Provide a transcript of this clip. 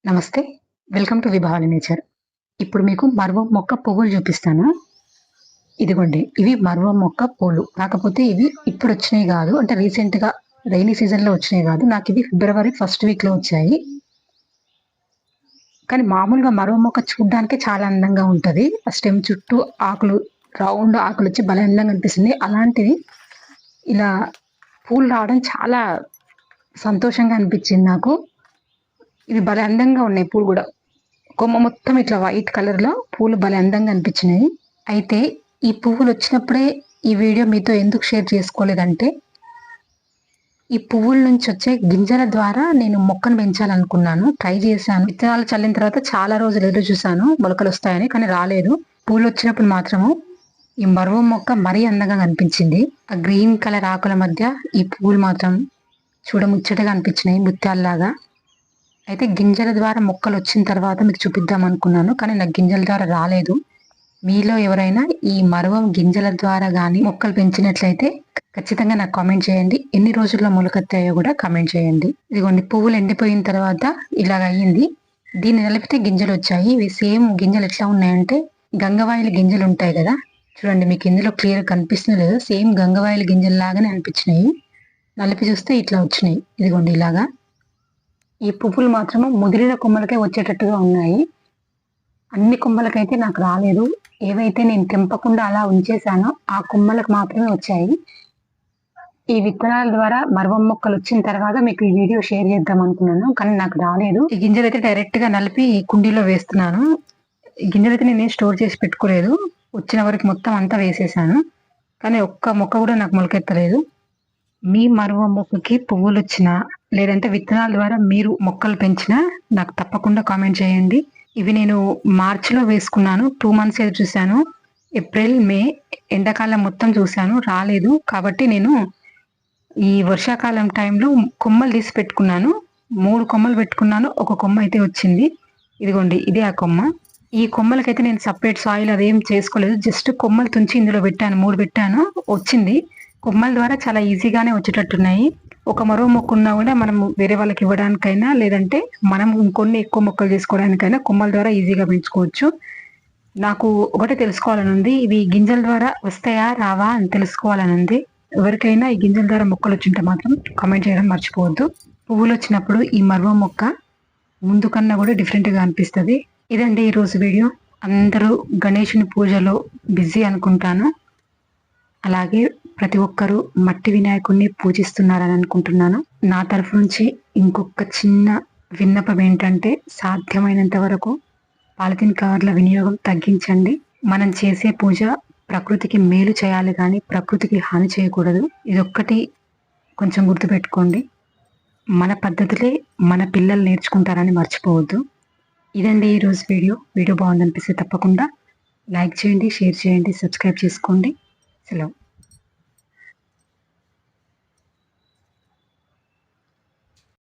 నమస్తే. Welcome to Vibhavari nature. ఇప్పుడు మీకు మర్వం మొక్క పువ్వులు చూపిస్తాను. ఇదిగోండి. ఇవి మర్వం మొక్క పూలు. కాకపోతే ఇవి ఇప్పుడొచ్చినయి గాదు. అంటే రీసెంట్‌గా రైనీ సీజన్‌లో వచ్చినయి గాదు. నాకివి ఫిబ్రవరి ఫస్ట్ వీక్‌లో వచ్చాయి. కానీ మామూలుగా మర్వం మొక్క చూడ్డానికే చాలా అందంగా ఉంటది. ఆ స్టెమ్ చుట్టూ ఆకులు రౌండ్ ఆకులొచ్చి భలే అందంగా అనిపిస్తుంది. అలాంటివి ఇలా పూలు రావడం చాలా సంతోషంగా అనిపిచ్చింది నాకు. ఇవి భలే అందంగా ఉన్నాయి పూలు గూడా. కొమ్మ మొత్తం ఇట్లా వైట్ కలర్‌లో పూలు భలే అందంగా అనిపించినాయి. అయితే ఈ పువ్వులొచ్చినప్పుడే ఈ వీడియో మీతో ఎందుకు షేర్ చేసుకోలేదంటే, ఈ పువ్వుల నుంచొచ్చే గింజల ద్వారా నేను మొక్కను పెంచాలనుకున్నాను. ట్రై చేశాను. విత్తనాలు చల్లిన తర్వాత చాలా రోజులు ఎదురు చూసాను మొలకలొస్తాయని. కానీ రాలేదు. పూలొచ్చినప్పుడు మాత్రము ఈ మరువం మొక్క మరీ అందంగా కనిపించింది. ఆ గ్రీన్ కలర్ ఆకుల మధ్య ఈ పువ్వులు మాత్రం చూడముచ్చటగా అనిపించినాయి ముత్యాల్లాగా. అయితే గింజల ద్వారా మొక్కలొచ్చిన తర్వాత మీకు చూపిద్దామనుకున్నాను. కానీ నాకు గింజల ద్వారా రాలేదు. మీలో ఎవరైనా ఈ మరువం గింజల ద్వారా గానీ మొక్కలు పెంచినట్లయితే ఖచ్చితంగా నాకు కామెంట్ చేయండి. ఎన్ని రోజుల్లో మొలకెత్తాయో గూడా కామెంట్ చేయండి. ఇదిగోండి పువ్వులు ఎండిపోయిన తర్వాత ఇలాగ అయ్యింది. దీన్ని నలిపితే గింజలొచ్చాయి. ఇవి సేమ్ గింజలు ఎట్లా ఉన్నాయంటే గంగవాయిల గింజలుంటాయి గదా! చూడండి మీకు ఇందులో క్లియర్‌గా కనిపిస్తుందో లేదో సేమ్ గంగవాయిల గింజల్లాగానే అనిపించినాయి. నలిపి చూస్తే ఇట్లా వచ్చినాయి. ఇదిగోండి ఇలాగా. ఈ పువ్వులు మాత్రము ముదిరిన కొమ్మలకే వచ్చేటట్టుగా ఉన్నాయి. అన్ని కొమ్మలకైతే నాకు రాలేదు. ఏవైతే నేను తెంపకుండా అలా ఉంచేశానో ఆ కొమ్మలకు మాత్రమే వచ్చాయి. ఈ విత్తనాల ద్వారా మరువం మొక్కలొచ్చిన తర్వాత మీకు ఈ వీడియో షేర్ చేద్దాం అనుకున్నాను. కానీ నాకు రాలేదు. ఈ గింజలైతే డైరెక్ట్‌గా నలిపి కుండీలో వేస్తున్నాను. ఈ గింజలైతే నేనేం స్టోర్ చేసి పెట్టుకోలేదు. వచ్చిన వరకు మొత్తం అంతా వేసేసాను. కానీ ఒక్క మొక్క కూడా నాకు మొలకెత్తలేదు. మీ మరువం మొక్కకి పువ్వులొచ్చినా, లేదంటే విత్తనాల ద్వారా మీరు మొక్కలు పెంచినా నాకు తప్పకుండా కామెంట్ చేయండి. ఇవి నేను మార్చ్‌లో వేసుకున్నాను. 2 మంత్స్ ఎదురు చూసాను. ఏప్రిల్, మే ఎండాకాలం మొత్తం చూసాను. రాలేదు. కాబట్టి నేను ఈ వర్షాకాలం టైంలో కొమ్మలు తీసి పెట్టుకున్నాను. 3 కొమ్మలు పెట్టుకున్నాను. ఒక కొమ్మ అయితే వచ్చింది. ఇదిగోండి ఇదే ఆ కొమ్మ. ఈ కొమ్మలకైతే నేను సెపరేట్ సాయిల్ అదేం చేసుకోలేదు. జస్ట్ కొమ్మలు తుంచి ఇందులో పెట్టాను. 3 పెట్టాను. వచ్చింది. కొమ్మల ద్వారా చాలా ఈజీగానే వచ్చేటట్టున్నాయి. ఒక మరో మొక్క ఉన్నా కూడా మనము వేరే వాళ్ళకి ఇవ్వడానికైనా, లేదంటే మనం ఇంకొన్ని ఎక్కువ మొక్కలు చేసుకోవడానికైనా కొమ్మల ద్వారా ఈజీగా పెంచుకోవచ్చు. నాకు ఒకటే తెలుసుకోవాలనుంది. ఇవి గింజల ద్వారా వస్తాయా? రావా? అని తెలుసుకోవాలనుంది. ఎవరికైనా ఈ గింజల ద్వారా మొక్కలొచ్చుంటే మాత్రం కామెంట్ చేయడం మర్చిపోవద్దు. పువ్వులొచ్చినప్పుడు ఈ మరువం మొక్క ముందు కన్నా కూడా డిఫరెంట్‌గా అనిపిస్తది. ఇదండి ఈరోజు వీడియో. అందరూ గణేషుని పూజలో బిజీ అనుకుంటాను. అలాగే ప్రతి ఒక్కరూ మట్టి వినాయకుడిని పూజిస్తున్నారని అనుకుంటున్నాను. నా తరఫు నుంచి ఇంకొక చిన్న విన్నపం ఏంటంటే, సాధ్యమైనంత వరకు పాలిథిన్ కవర్ల వినియోగం తగ్గించండి. మనం చేసే పూజ ప్రకృతికి మేలు చేయాలి గానీ ప్రకృతికి హాని చేయకూడదు. ఇదొక్కటి కొంచెం గుర్తుపెట్టుకోండి. మన పద్ధతులే మన పిల్లలు నేర్చుకుంటారని మర్చిపోవద్దు. ఇదండి ఈరోజు వీడియో. వీడియో బాగుందనిపిస్తే తప్పకుండా లైక్ చేయండి, షేర్ చేయండి, సబ్స్క్రైబ్ చేసుకోండి. సెలవు.